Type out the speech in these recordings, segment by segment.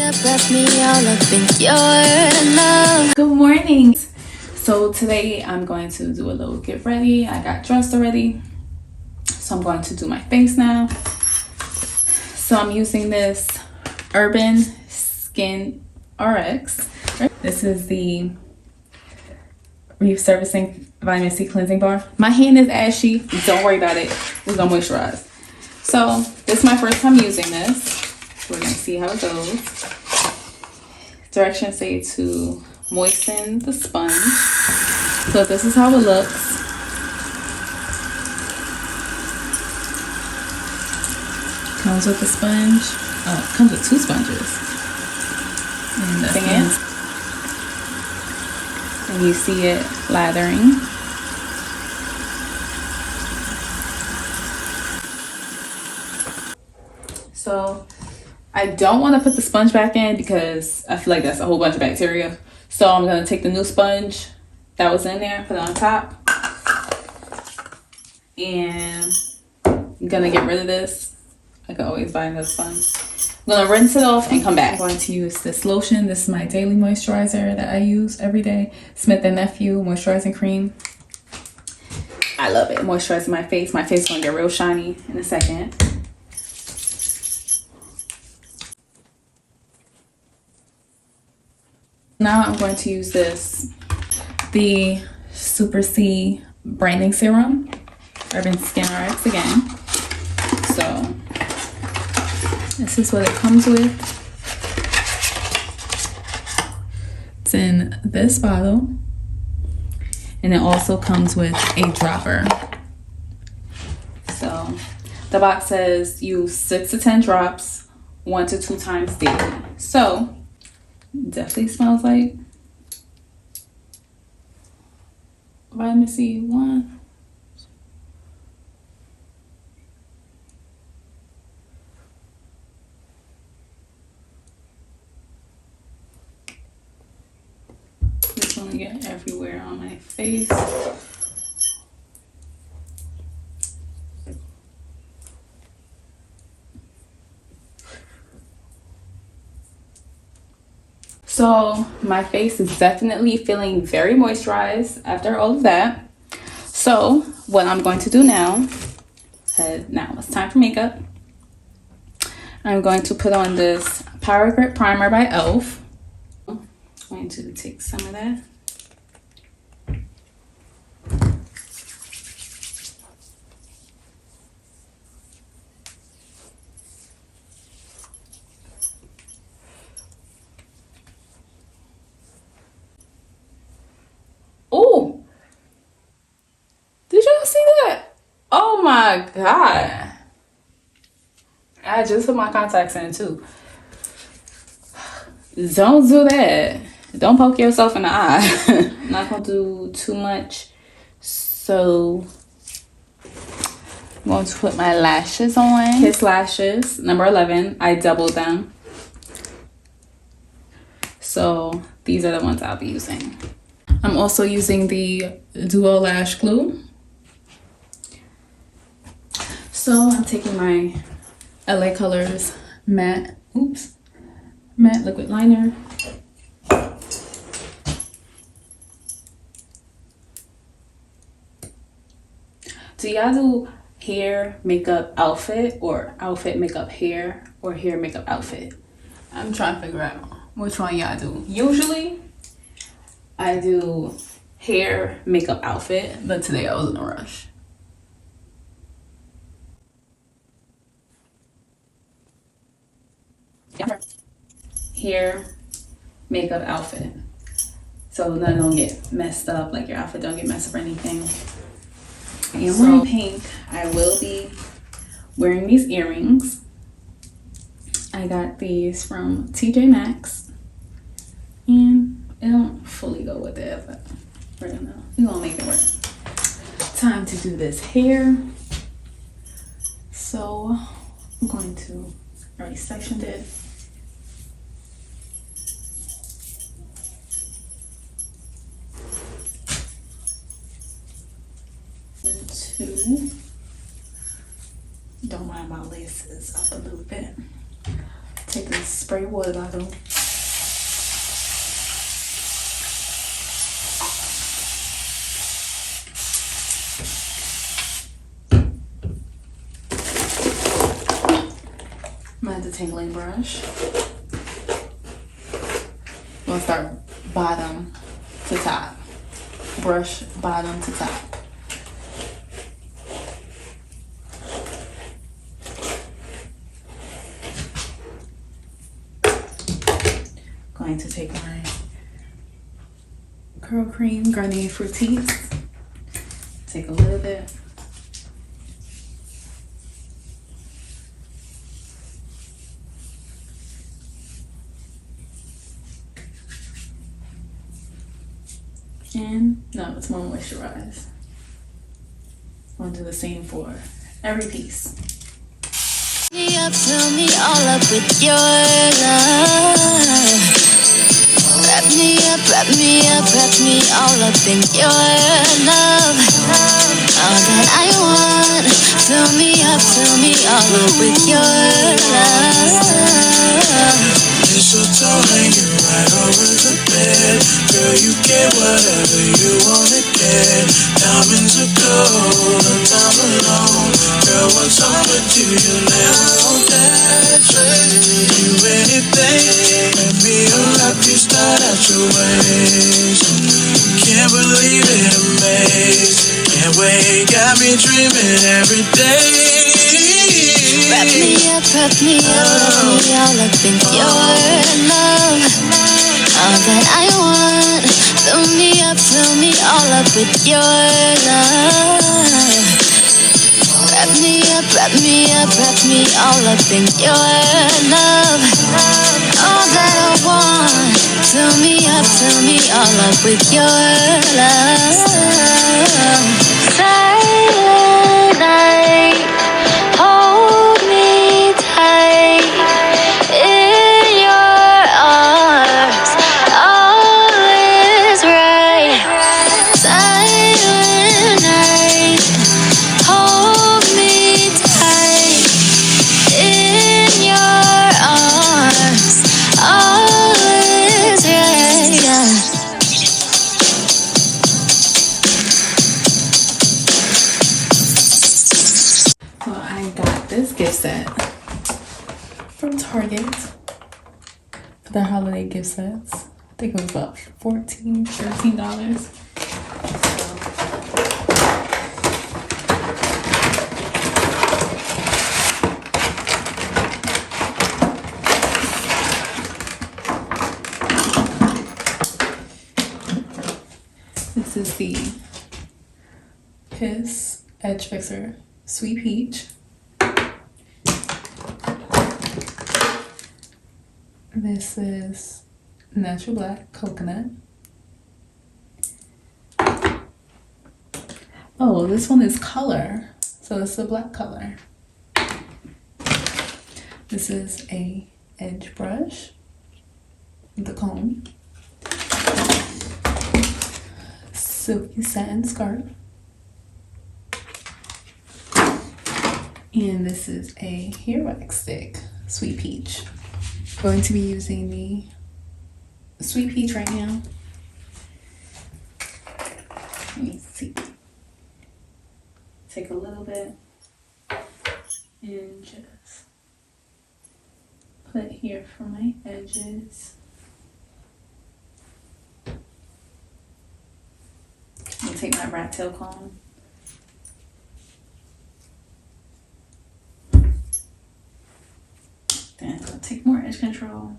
left me all up in your love. Good morning. So today I'm going to do a little get ready. I got dressed already, so I'm going to do my face now. So I'm using this Urban Skin RX. This is the Resurfacing Vitamin C Cleansing Bar. My hand is ashy. Don't worry about it. We're gonna moisturize. So this is my first time using this. We're gonna see how it goes. Directions say to moisten the sponge. So this is how it looks. Comes with the sponge. Oh, it comes with 2 sponges. And the thing is, and you see it lathering. So I don't want to put the sponge back in because I feel like that's a whole bunch of bacteria. So I'm going to take the new sponge that was in there, put it on top. And I'm going to get rid of this. I can always buy another sponge. I'm going to rinse it off and come back. I'm going to use this lotion. This is my daily moisturizer that I use every day. Smith & Nephew Moisturizing Cream. I love it. Moisturizing my face. My face is going to get real shiny in a second. Now I'm going to use this, the Super C Brightening Serum, Urban Skin RX again. So this is what it comes with. It's in this bottle, and it also comes with a dropper. So the box says use 6 to 10 drops, 1 to 2 times daily. So definitely smells like vitamin C 1. It's gonna get everywhere on my face. So my face is definitely feeling very moisturized after all of that. So what I'm going to do now it's time for makeup. I'm going to put on this Power Grip Primer by e.l.f. I'm going to take some of that. Oh, did y'all see that? Oh my god, I just put my contacts in too. Don't do that. Don't poke yourself in the eye. I'm not gonna do too much, so I'm going to put my lashes on. Kiss lashes, number 11. I doubled them, so these are the ones I'll be using. I'm also using the Duo Lash Glue. So I'm taking my LA Colors matte liquid liner. Do y'all do hair, makeup, outfit, or outfit, makeup, hair, or hair, makeup, outfit? I'm trying to figure out which one y'all do. Usually I do hair, makeup, outfit, but today I was in a rush. Hair, makeup, outfit. So none don't get messed up, like your outfit don't get messed up or anything. And wearing pink, I will be wearing these earrings. I got these from TJ Maxx. And it don't fully go with it, but we're gonna make it work. Time to do this hair. So I'm going to already sectioned it. Two. Don't mind my laces up a little bit. Take this spray water bottle. I'm gonna have the tingling brush. I'm gonna start bottom to top. Brush bottom to top. Going to take my curl cream, Garnier Fructis. Take a little bit. And no, it's more moisturized. I'm gonna do the same for every piece. Me up, fill me all up with your love. Wrap me up, wrap me up, wrap me all up in your love. All that I want. Fill me up all up with your love. Mistletoe hanging right over the bed. Girl, you get whatever you wanna get. Diamonds are gold, no time alone. Girl, what's wrong with you? You never want that. You anything, let me unwrap you, start out your ways. Can't believe it, amazed. Can't wait, got me dreaming every day. Wrap me up, wrap me all up in your love. All that I want. Fill me all up with your love. Wrap me up, wrap me all up in your love. All that I want. Fill me all up with your love. Silent night, hold me tight in your arms. All is right. Silent night, hold me tight in your arms. All is right. So I got this gift set from Target for their holiday gift sets. I think it was about $14, $13. This is the Kiss Edge Fixer Sweet Peach. This is Natural Black Coconut. Oh, this one is color. So it's a black color. This is a edge brush with a comb. Silky satin scarf. And this is a hair wax stick, Sweet Peach. Going to be using the Sweet Peach right now. Let me see. Take a little bit and just put here for my edges. I'm gonna take my rat tail comb. Then I'm gonna take more edge control.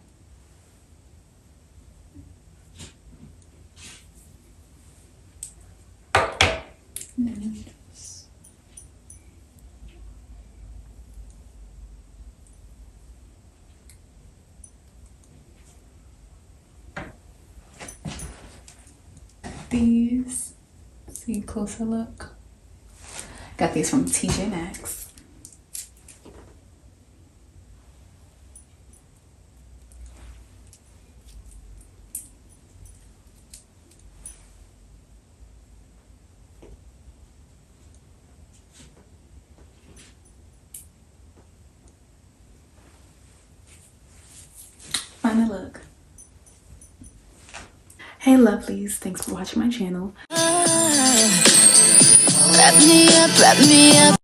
And just these. See a closer look. Got these from TJ Maxx. kind of look. Hey lovelies, thanks for watching my channel. Wrap me up, wrap me up.